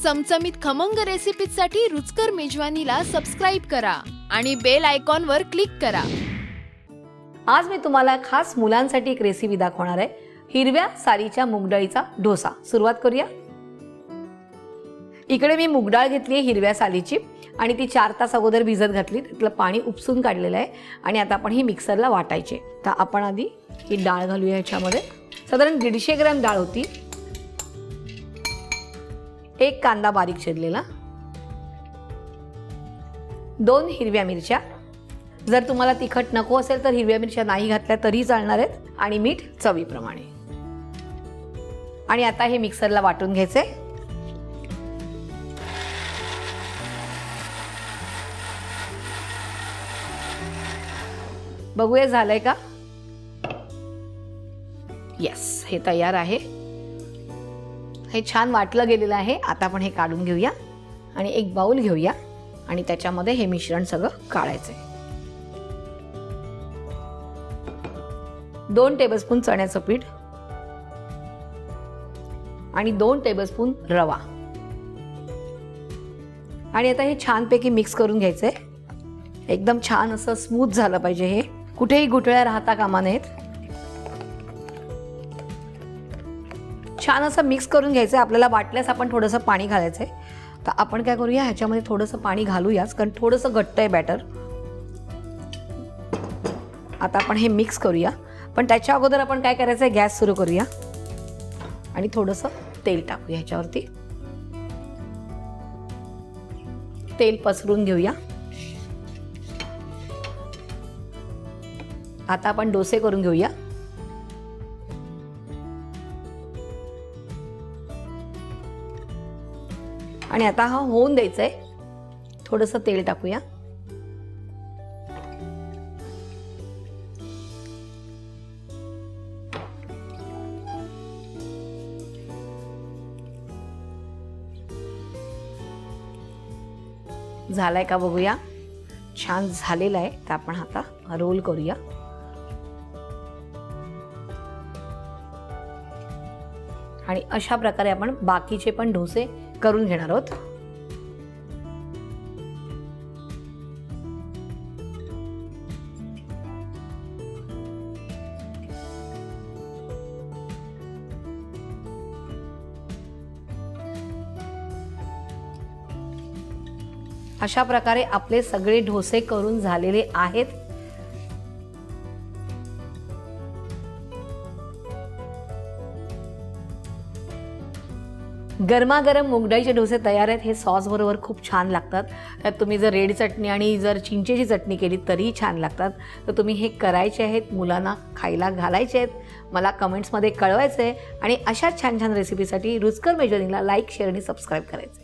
चमचमीत खमंग रेसिपीसाठी रुचकर मेजवानीला सबस्क्राईब करा आणि बेल आयकॉनवर क्लिक करा। आज मी तुम्हाला खास मुलांसाठी एक रेसिपी दाखवणार आहे, हिरव्या सालीच्या मूगडाळीचा डोसा। सुरुवात करूया। इकडे मी मूगडाळ घेतली आहे हिरव्या सालीची आणि ती 4 तास अगोदर भिजत घातली। त्यातलं पाणी उपसून काढलेलं आहे आणि आता आपण ही मिक्सरला वाटायचे। तर आपण आधी ही डाळ घालूया याच्यामध्ये। साधारण 150 ग्रॅम डाळ होती। 1 कांदा बारीक चिरलेला, 2 हिरव्या मिरच्या, जर तुम्हाला तिखट नको असेल तर हिरव्या मिरच्या नाही घातल्या तरी चालणार आहेत, आणि मीठ चवीप्रमाणे। आणि आता हे मिक्सरला वाटून घ्यायचे। बघूया झालंय का? येस, हे तयार आहे। हे छान वाटलं गेलेलं आहे। आता आपण हे काढून घेऊया आणि एक बाउल घेऊया आणि त्याच्यामध्ये हे मिश्रण सगळं काढायचंय। 2 टेबलस्पून चण्याचं पीठ आणि 2 टेबलस्पून रवा, आणि आता हे छानपैकी मिक्स करून घ्यायचंय। एकदम छान असं स्मूथ झालं पाहिजे। हे कुठेही गुठळ्या राहता कामा नयेत। छान असं मिक्स करून घ्यायचंय। आपल्याला वाटल्यास आपण थोडंसं पाणी घालायचंय। तर आपण काय करूया, ह्याच्यामध्ये थोडंसं पाणी घालूयाच, कारण थोडंसं घट्ट आहे बॅटर। आता आपण हे मिक्स करूया, पण त्याच्या अगोदर आपण काय करायचंय, गॅस सुरू करूया आणि थोडंसं तेल टाकूया ह्याच्यावरती। तेल पसरून घेऊया। आता आपण डोसे करून घेऊया। आणि आता हा होऊन द्यायचंय। थोडंसं तेल टाकूया। झालाय का बघूया। छान झालेला आहे। तर आपण आता रोल करूया। आणि अशा प्रकारे आपण बाकीचे पण डोसे करून घेणार आहोत। अशा प्रकारे आपले सगळे डोसे करून झालेले आहेत। गरमागरम मूगडाळीचे डोसे तयार आहेत। हे सॉस बरोबर खूप छान लागतात। त्यात तुम्ही जर रेड चटणी आणि जर चिंचेची चटणी केली तरीही छान लागतात। तर तुम्ही हे करायचे आहेत, मुलांना खायला घालायचे आहेत। मला कमेंट्समध्ये कळवायचं आहे, आणि अशा छान छान रेसिपीसाठी रुचकर मेजवानीला लाईक, शेअर आणि सबस्क्राईब करायचं।